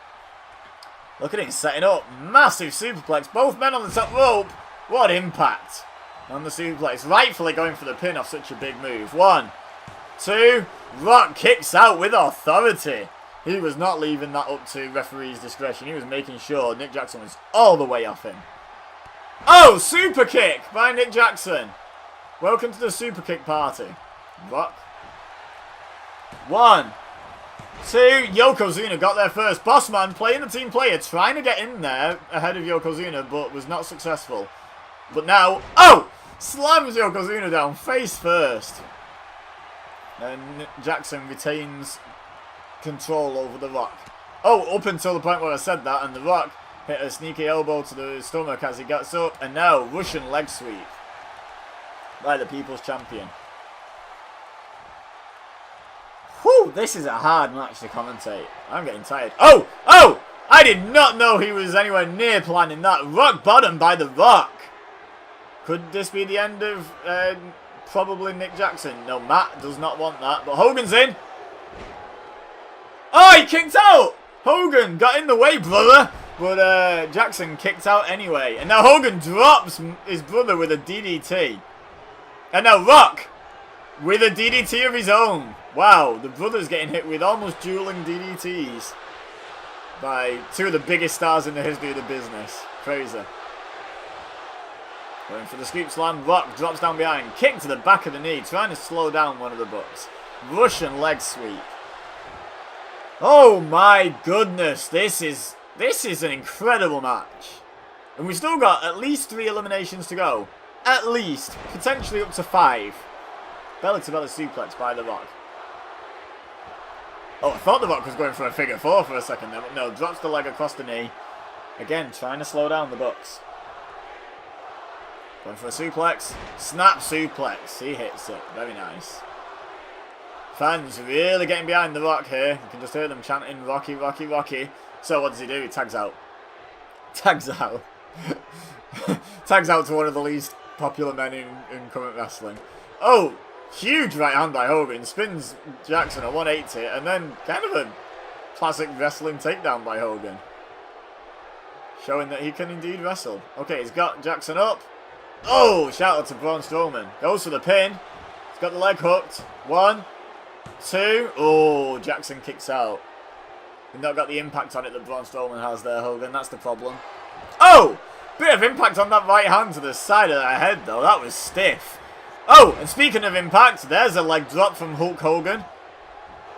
Look at him setting up. Massive superplex. Both men on the top rope. What impact on the superplex. Rightfully going for the pin off such a big move. 1, 2. Rock kicks out with authority. He was not leaving that up to referee's discretion. He was making sure Nick Jackson was all the way off him. Oh, super kick by Nick Jackson. Welcome to the super kick party. Rock. 1, 2. Yokozuna got there first. Bossman playing the team player, trying to get in there ahead of Yokozuna, but was not successful. But now, oh! Slams Yokozuna down face first. And Jackson retains control over the Rock. Oh, up until the point where I said that, and the Rock hit a sneaky elbow to the stomach as he gets up. And now, Russian leg sweep by the People's Champion. Whew, this is a hard match to commentate. I'm getting tired. Oh! Oh! I did not know he was anywhere near planning that. Rock bottom by the Rock. Could this be the end of probably Nick Jackson? No, Matt does not want that. But Hogan's in. Oh, he kicked out! Hogan got in the way, brother. But Jackson kicked out anyway. And now Hogan drops his brother with a DDT. And now Rock with a DDT of his own. Wow, the brother's getting hit with almost dueling DDTs by 2 of the biggest stars in the history of the business. Crazy. Going for the scoop slam. Rock drops down behind. Kick to the back of the knee. Trying to slow down one of the Bucks. Russian leg sweep. Oh my goodness. This is an incredible match. And we've still got at least 3 eliminations to go. At least. Potentially up to 5. Belly-to-belly suplex by the Rock. Oh, I thought the Rock was going for a figure 4 for a second there, but no, drops the leg across the knee. Again, trying to slow down the Bucks. Going for a suplex. Snap suplex. He hits it. Very nice. Fans really getting behind The Rock here. You can just hear them chanting, Rocky, Rocky, Rocky. So what does he do? He tags out. Tags out. Tags out to one of the least popular men in current wrestling. Oh, huge right hand by Hogan. Spins Jackson at 180. And then kind of a classic wrestling takedown by Hogan. Showing that he can indeed wrestle. Okay, he's got Jackson up. Oh, shout out to Braun Strowman. Goes for the pin. He's got the leg hooked. 1, 2. Oh, Jackson kicks out. He's not got the impact on it that Braun Strowman has there, Hogan. That's the problem. Oh! Bit of impact on that right hand to the side of the head, though. That was stiff. Oh, and speaking of impact, there's a leg drop from Hulk Hogan.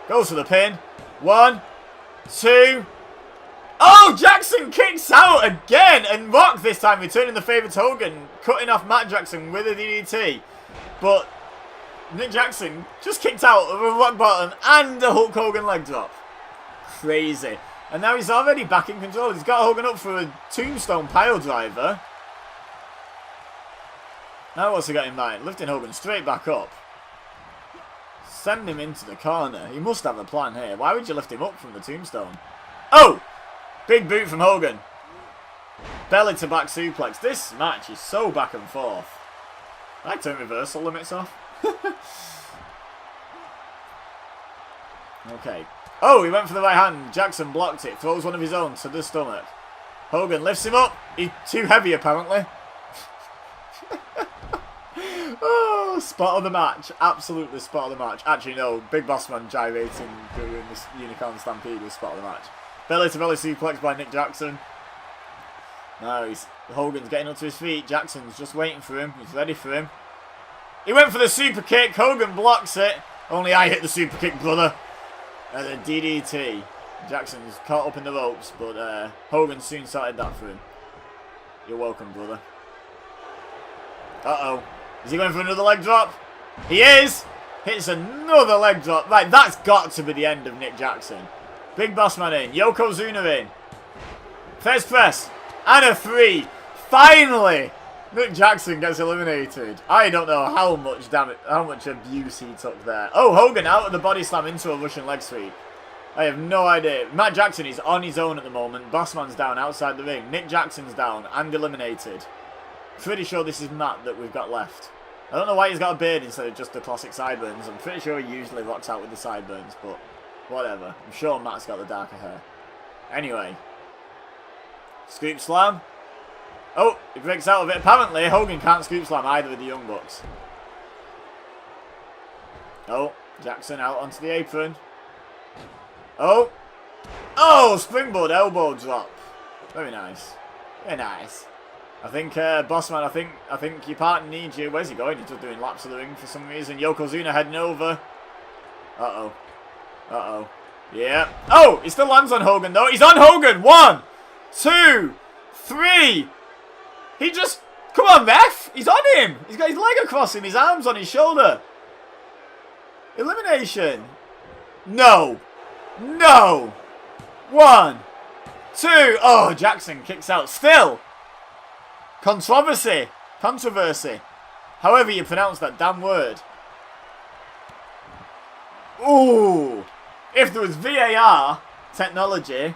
Goes for the pin. 1, 2. Oh, Jackson kicks out again. And Rock this time returning the favour to Hogan. Cutting off Matt Jackson with a DDT. But Nick Jackson just kicked out of a rock bottom and a Hulk Hogan leg drop. Crazy. And now he's already back in control. He's got Hogan up for a tombstone pile driver. Now what's he got in mind? Lifting Hogan straight back up. Send him into the corner. He must have a plan here. Why would you lift him up from the tombstone? Oh! Big boot from Hogan. Belly to back suplex. This match is so back and forth. I turn reversal limits off. Okay. Oh, he went for the right hand. Jackson blocked it. Throws one of his own to the stomach. Hogan lifts him up. He's too heavy, apparently. Oh, spot of the match. Absolutely spot of the match. Actually, no. Big Boss Man gyrating during this Unicorn Stampede was spot of the match. Belly to belly suplex by Nick Jackson. Now Hogan's getting up to his feet. Jackson's just waiting for him. He's ready for him. He went for the super kick. Hogan blocks it. Only I hit the super kick, brother. And a DDT. Jackson's caught up in the ropes, but Hogan soon started that for him. You're welcome, brother. Uh-oh. Is he going for another leg drop? He is! Hits another leg drop. Right, that's got to be the end of Nick Jackson. Big Boss Man in. Yokozuna in. Fez press. And a 3. Finally! Nick Jackson gets eliminated. I don't know how much damage, how much abuse he took there. Oh, Hogan out of the body slam into a Russian leg sweep. I have no idea. Matt Jackson is on his own at the moment. Bossman's down outside the ring. Nick Jackson's down and eliminated. Pretty sure this is Matt that we've got left. I don't know why he's got a beard instead of just the classic sideburns. I'm pretty sure he usually rocks out with the sideburns, but whatever. I'm sure Matt's got the darker hair. Anyway. Scoop slam. Oh, he breaks out of it. Apparently, Hogan can't scoop slam either of the Young Bucks. Oh, Jackson out onto the apron. Oh. Oh, springboard elbow drop. Very nice. Very nice. I think, Bossman, I think your partner needs you. Where's he going? He's just doing laps of the ring for some reason. Yokozuna heading over. Uh-oh. Uh-oh. Yeah. Oh, he still lands on Hogan, though. He's on Hogan. 1, 2, 3. He just... Come on, ref. He's on him. He's got his leg across him. His arms on his shoulder. Elimination. No. No. 1, 2. Oh, Jackson kicks out. Still. Controversy. Controversy. However you pronounce that damn word. Ooh. If there was VAR technology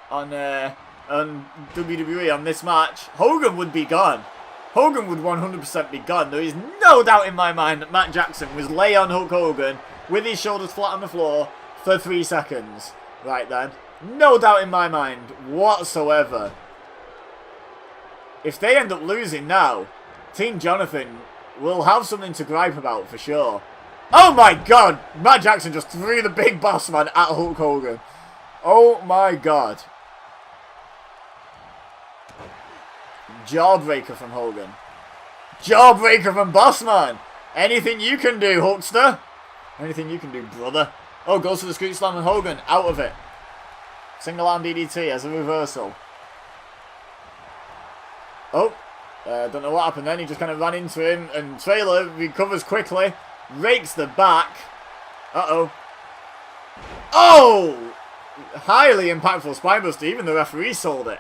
on WWE on this match, Hogan would be gone. Hogan would 100% be gone. There is no doubt in my mind that Matt Jackson was lay on Hulk Hogan with his shoulders flat on the floor for 3 seconds. Right then. No doubt in my mind whatsoever. If they end up losing now, Team Jonathan will have something to gripe about for sure. Oh my god! Matt Jackson just threw the Big Boss Man at Hulk Hogan. Oh my god. Jawbreaker from Hogan. Jawbreaker from Bossman. Anything you can do, Hulkster. Anything you can do, brother. Oh, goes for the scoot slam and Hogan. Out of it. Single arm DDT as a reversal. Oh. Don't know what happened then. He just kind of ran into him. And Trailer recovers quickly. Rakes the back. Uh-oh. Oh! Highly impactful spinebuster. Even the referee sold it.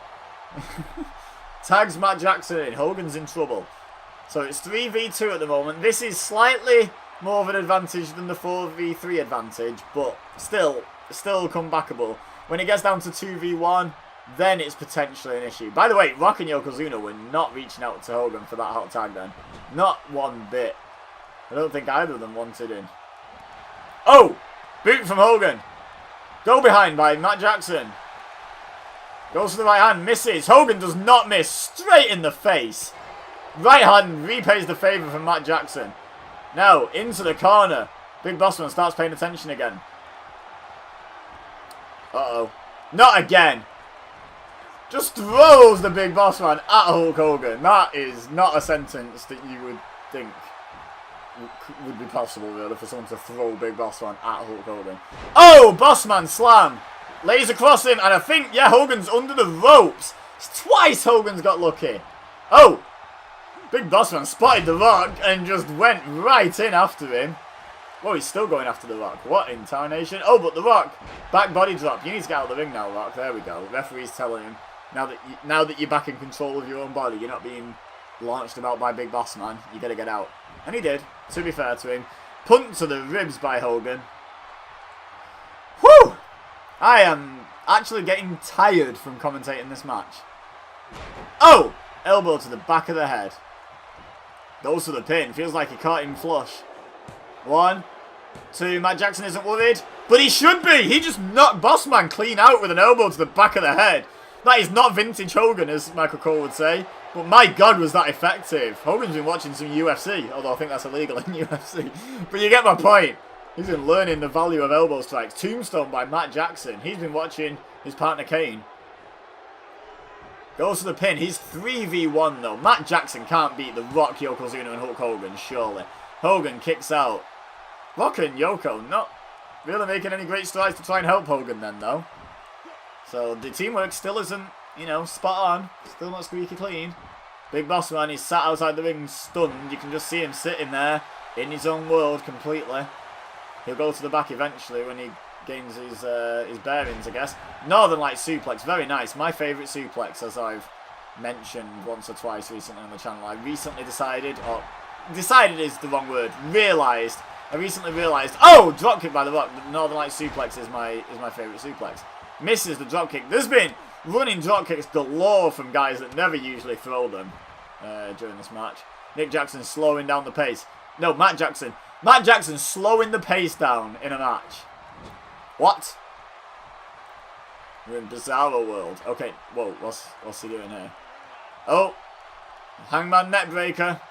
Tags Matt Jackson in. Hogan's in trouble. So it's 3v2 at the moment. This is slightly more of an advantage than the 4v3 advantage, but still comebackable. When it gets down to 2v1, then it's potentially an issue. By the way, Rock and Yokozuna were not reaching out to Hogan for that hot tag then. Not one bit. I don't think either of them wanted in. Oh! Boot from Hogan. Go behind by Matt Jackson. Goes to the right hand, misses. Hogan does not miss. Straight in the face. Right hand repays the favour from Matt Jackson. Now, into the corner. Big Bossman starts paying attention again. Uh-oh. Not again. Just throws the Big Bossman at Hulk Hogan. That is not a sentence that you would think would be possible, really, for someone to throw Big Bossman at Hulk Hogan. Oh! Bossman slam. Lays across him, and I think, yeah, Hogan's under the ropes. It's twice Hogan's got lucky. Oh! Big Bossman spotted The Rock and just went right in after him. Whoa, he's still going after The Rock. What in tarnation? Oh, but The Rock, back body drop. You need to get out of the ring now, Rock. There we go. Referee's telling him, now that you're back in control of your own body, you're not being launched about by Big Bossman, you got to get out. And he did, to be fair to him. Punt to the ribs by Hogan. Whew! I am actually getting tired from commentating this match. Oh! Elbow to the back of the head. Goes to the pin. Feels like he caught him flush. 1, 2. Matt Jackson isn't worried. But he should be! He just knocked Bossman clean out with an elbow to the back of the head. That is not vintage Hogan, as Michael Cole would say. But my God, was that effective. Hogan's been watching some UFC. Although I think that's illegal in UFC. But you get my point. He's been learning the value of elbow strikes. Tombstone by Matt Jackson. He's been watching his partner Kane. Goes to the pin. He's 3v1 though. Matt Jackson can't beat The Rock, Yokozuna and Hulk Hogan, surely. Hogan kicks out. Rock and Yoko not really making any great strides to try and help Hogan then though. So the teamwork still isn't, you know, spot on. Still not squeaky clean. Big Bossman is sat outside the ring stunned. You can just see him sitting there in his own world completely. He'll go to the back eventually when he gains his bearings, I guess. Northern Light suplex, very nice. My favourite suplex, as I've mentioned once or twice recently on the channel. I recently decided, or decided is the wrong word, realised. I recently realised, oh, dropkick by The Rock. The Northern Light suplex is my favourite suplex. Misses the dropkick. There's been running dropkicks galore from guys that never usually throw them during this match. Nick Jackson slowing down the pace. No, Matt Jackson. Matt Jackson slowing the pace down in a match. What? We're in Bizarro world. Okay, whoa, what's he doing here? Oh! Hangman neckbreaker.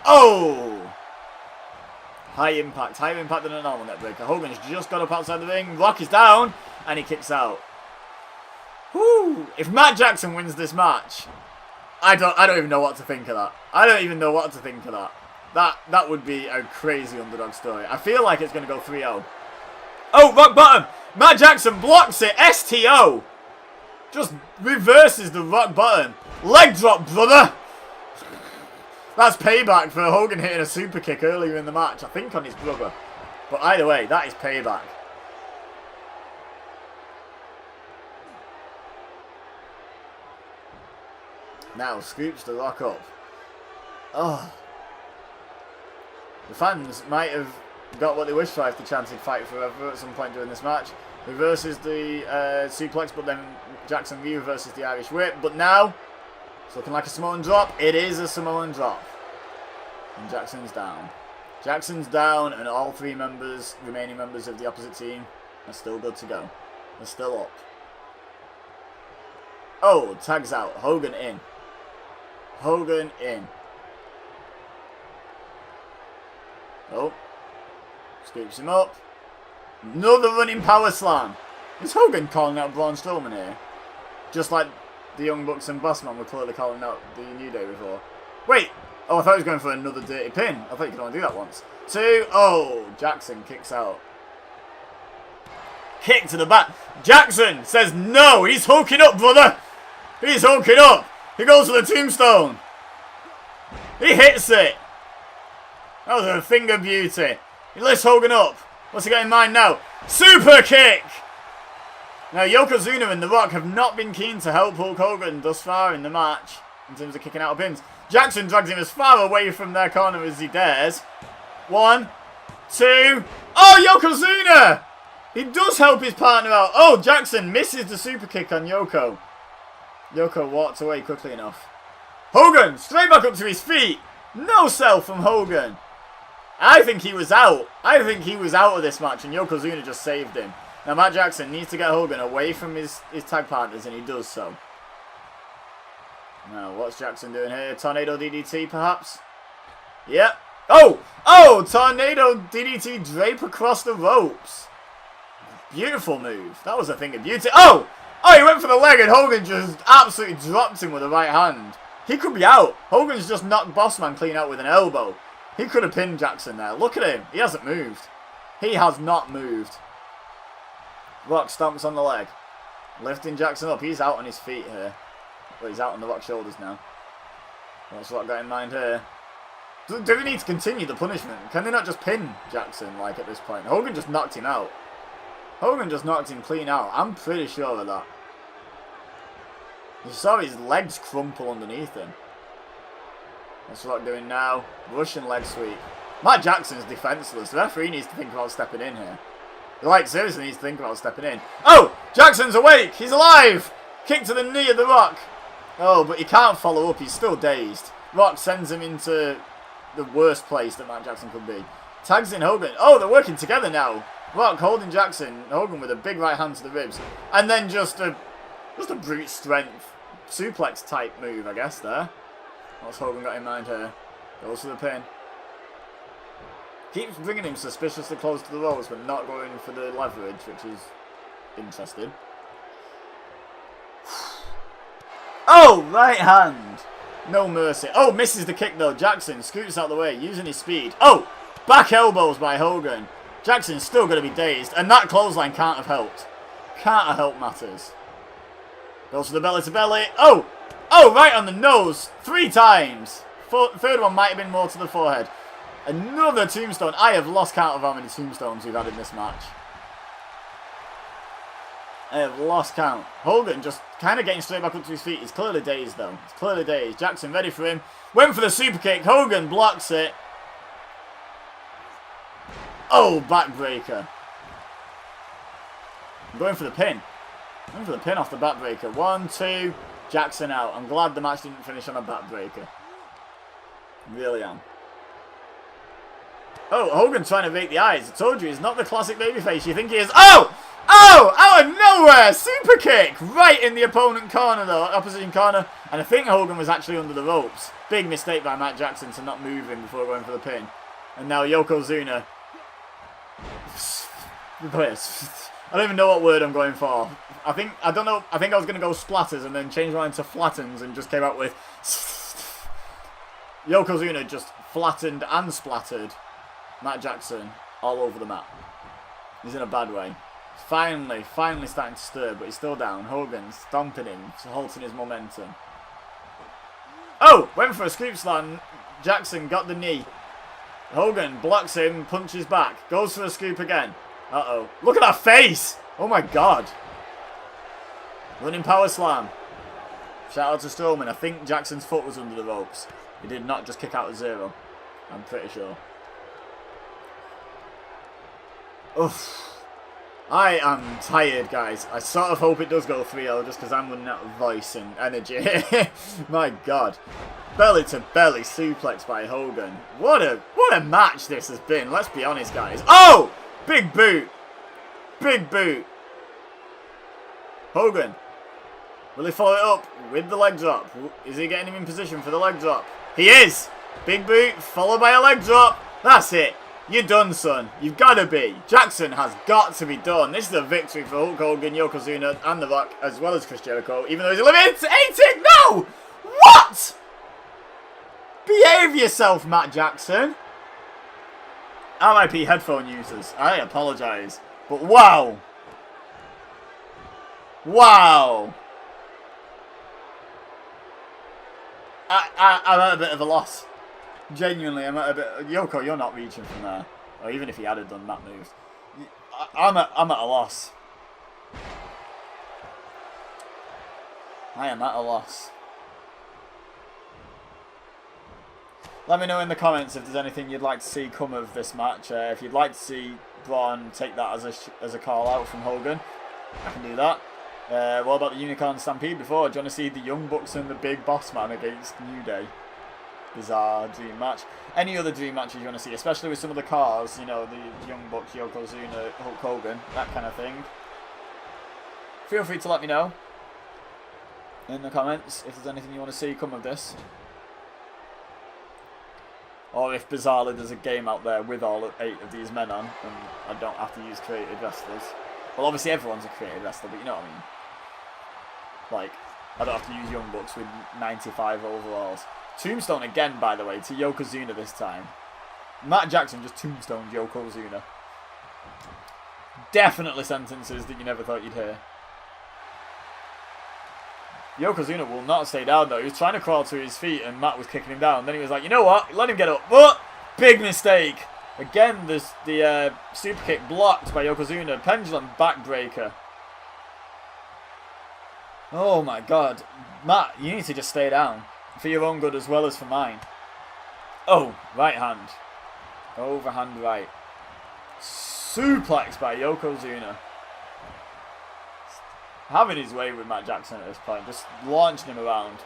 Oh! Higher impact than a normal neckbreaker. Hogan's just got up outside the ring. Rock is down, and he kicks out. Whoo! If Matt Jackson wins this match, I don't even know what to think of that. I don't even know what to think of that. That would be a crazy underdog story. I feel like it's going to go 3-0. Oh, rock bottom. Matt Jackson blocks it. STO. Just reverses the rock bottom. Leg drop, brother. That's payback for Hogan hitting a super kick earlier in the match. I think on his brother. But either way, that is payback. Now scoops the Rock up. Oh. The fans might have got what they wished for if the chance he'd fight forever at some point during this match. Reverses the suplex, but then Jackson reverses the Irish whip. But now, it's looking like a Samoan drop. It is a Samoan drop. And Jackson's down. Jackson's down, and all three remaining members of the opposite team are still good to go. They're still up. Oh, tags out. Hogan in. Hogan in. Oh. Scoops him up. Another running power slam. Is Hogan calling out Braun Strowman here? Just like the Young Bucks and Bossman were clearly calling out the New Day before. Wait. Oh, I thought he was going for another dirty pin. I thought you could only do that once. 2. Oh, Jackson kicks out. Kick to the back. Jackson says no. He's hulking up, brother. He's hulking up. He goes for the tombstone. He hits it. That was a finger beauty. He lifts Hogan up. What's he got in mind now? Super kick. Now, Yokozuna and The Rock have not been keen to help Hulk Hogan thus far in the match, in terms of kicking out of pins. Jackson drags him as far away from their corner as he dares. 1, 2... Oh, Yokozuna! He does help his partner out. Oh, Jackson misses the super kick on Yoko. Yoko walked away quickly enough. Hogan, straight back up to his feet. No sell from Hogan. I think he was out. I think he was out of this match, and Yokozuna just saved him. Now, Matt Jackson needs to get Hogan away from his tag partners, and he does so. Now, what's Jackson doing here? Tornado DDT, perhaps? Yep. Oh! Oh! Tornado DDT drape across the ropes. Beautiful move. That was a thing of beauty. Oh! Oh, he went for the leg, and Hogan just absolutely dropped him with the right hand. He could be out. Hogan's just knocked Bossman clean out with an elbow. He could have pinned Jackson there. Look at him. He hasn't moved. He has not moved. Rock stomps on the leg. Lifting Jackson up. He's out on his feet here. But he's out on the Rock's shoulders now. What's Rock got in mind here? Do they need to continue the punishment? Can they not just pin Jackson, like, at this point? Hogan just knocked him out. Hogan just knocked him clean out. I'm pretty sure of that. You saw his legs crumple underneath him. What's Rock doing now? Russian leg sweep. Matt Jackson's defenseless. The referee needs to think about stepping in here. He, like, seriously needs to think about stepping in. Oh! Jackson's awake! He's alive! Kick to the knee of the Rock. Oh, but he can't follow up. He's still dazed. Rock sends him into the worst place that Matt Jackson could be. Tags in Hogan. Oh, they're working together now. Rock holding Jackson. Hogan with a big right hand to the ribs. And then just a brute strength suplex type move, I guess, there. What's Hogan got in mind here? Goes for the pin. Keeps bringing him suspiciously close to the ropes, but not going for the leverage, which is interesting. Oh, right hand. No mercy. Oh, misses the kick though. Jackson scoots out the way, using his speed. Oh, back elbows by Hogan. Jackson's still going to be dazed, and that clothesline can't have helped. Can't have helped matters. Goes for the belly to belly. Oh! Oh, right on the nose. 3 times. Third one might have been more to the forehead. Another tombstone. I have lost count of how many tombstones we've had in this match. I have lost count. Hogan just kind of getting straight back up to his feet. He's clearly dazed, though. He's clearly dazed. Jackson ready for him. Went for the super kick. Hogan blocks it. Oh, backbreaker. I'm going for the pin. Going for the pin off the backbreaker. 1, 2. Jackson out. I'm glad the match didn't finish on a backbreaker. Really am. Oh, Hogan trying to rake the eyes. I told you, he's not the classic babyface you think he is. Oh! Oh! Out of nowhere! Super kick! Right in the opponent corner, though. Opposition corner. And I think Hogan was actually under the ropes. Big mistake by Matt Jackson to not move him before going for the pin. And now Yokozuna. I don't even know what word I'm going for. I think I was going to go splatters and then change mine to flattens and just came out with Yokozuna just flattened and splattered Matt Jackson all over the map. He's in a bad way. Finally starting to stir, but he's still down. Hogan stomping him, halting his momentum. Oh! Went for a scoop slam. Jackson got the knee. Hogan blocks him, punches back. Goes for a scoop again. Uh-oh. Look at that face! Oh my god. Running power slam. Shout out to Strowman. I think Jackson's foot was under the ropes. He did not just kick out at 0. I'm pretty sure. Oof. I am tired, guys. I sort of hope it does go 3-0 just because I'm running out of voice and energy. My god. Belly to belly suplex by Hogan. What a match this has been. Let's be honest, guys. Oh! Big boot. Big boot. Hogan. Will he follow it up with the leg drop? Is he getting him in position for the leg drop? He is. Big boot followed by a leg drop. That's it. You're done, son. You've got to be. Jackson has got to be done. This is a victory for Hulk Hogan, Yokozuna, and The Rock, as well as Chris Jericho, even though he's eliminated. No! What? Behave yourself, Matt Jackson. RIP headphone users. I apologise. But wow. Wow. I'm at a bit of a loss. Genuinely, I'm at a bit... Yoko, you're not reaching from there. Or even if he had done that move. I'm at a loss. I am at a loss. Let me know in the comments if there's anything you'd like to see come of this match. If you'd like to see Braun take that as a call out from Hogan, I can do that. What about the Unicorn Stampede before? Do you want to see the Young Bucks and the Big Boss Man against New Day? Bizarre dream match. Any other dream matches you want to see, especially with some of the cars, you know, the Young Bucks, Yokozuna, Hulk Hogan, that kind of thing. Feel free to let me know in the comments if there's anything you want to see come of this. Or if bizarrely there's a game out there with all 8 of these men on and I don't have to use created wrestlers. Well, obviously everyone's a created wrestler, but you know what I mean. Like, I don't have to use Young Bucks with 95 overalls. Tombstone again, by the way, to Yokozuna this time. Matt Jackson just tombstoned Yokozuna. Definitely sentences that you never thought you'd hear. Yokozuna will not stay down though. He was trying to crawl to his feet and Matt was kicking him down. Then he was like, you know what? Let him get up. What? Big mistake. Again, the super kick blocked by Yokozuna. Pendulum backbreaker. Oh my god. Matt, you need to just stay down. For your own good as well as for mine. Oh, right hand. Overhand right. Suplex by Yokozuna. Having his way with Matt Jackson at this point. Just launching him around.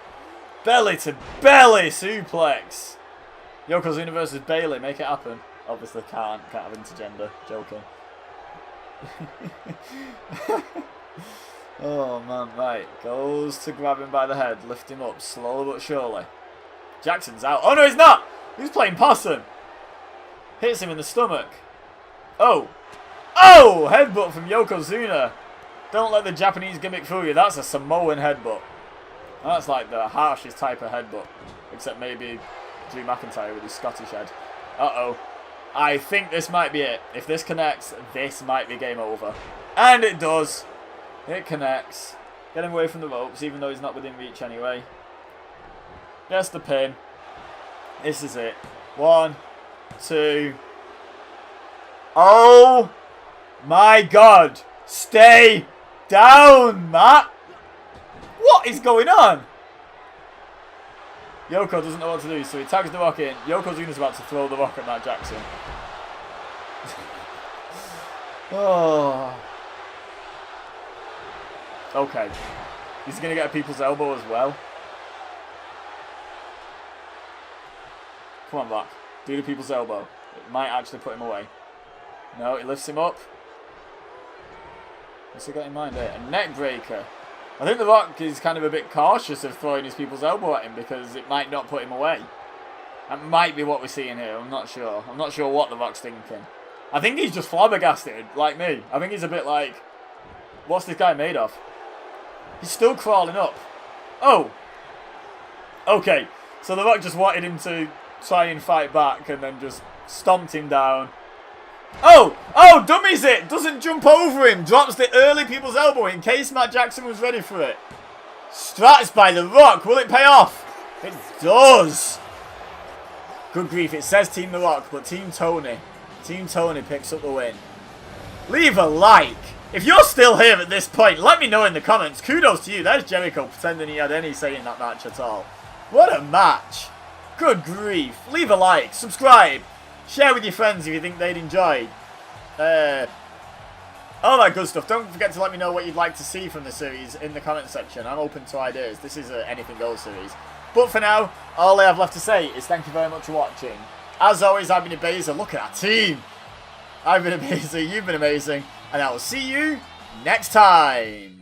Belly to belly suplex. Yokozuna versus Bailey. Make it happen. Obviously can't have intergender. Joking. Oh man, right. Goes to grab him by the head. Lift him up slowly but surely. Jackson's out. Oh no, he's not! He's playing possum. Hits him in the stomach. Oh. Oh! Headbutt from Yokozuna. Don't let the Japanese gimmick fool you. That's a Samoan headbutt. That's like the harshest type of headbutt. Except maybe Drew McIntyre with his Scottish head. Uh-oh. I think this might be it. If this connects, this might be game over. And it does. It connects. Get him away from the ropes, even though he's not within reach anyway. Gets the pin. This is it. 1, 2. Oh my god. Stay down, Matt. What is going on? Yoko doesn't know what to do, so he tags the Rock in. Yokozuna's about to throw the Rock at Matt Jackson. Oh. Okay. He's going to get a people's elbow as well. Come on, Rock. Do the people's elbow. It might actually put him away. No, it lifts him up. What's he got in mind there? A neck breaker. I think The Rock is kind of a bit cautious of throwing his people's elbow at him because it might not put him away. That might be what we're seeing here. I'm not sure. I'm not sure what The Rock's thinking. I think he's just flabbergasted, like me. I think he's a bit like, what's this guy made of? He's still crawling up. Oh. Okay. So The Rock just wanted him to try and fight back and then just stomped him down. Oh! Oh! Dummies it! Doesn't jump over him. Drops the early people's elbow in case Matt Jackson was ready for it. Strats by The Rock. Will it pay off? It does. Good grief. It says Team The Rock, but Team Tony. Team Tony picks up the win. Leave a like. If you're still here at this point, let me know in the comments. Kudos to you. There's Jericho pretending he had any say in that match at all. What a match. Good grief. Leave a like. Subscribe. Share with your friends if you think they'd enjoy. All that good stuff. Don't forget to let me know what you'd like to see from the series in the comment section. I'm open to ideas. This is an Anything Goes series. But for now, all I have left to say is thank you very much for watching. As always, I've been Abaza. Look at our team. I've been Abaza. You've been amazing. And I will see you next time.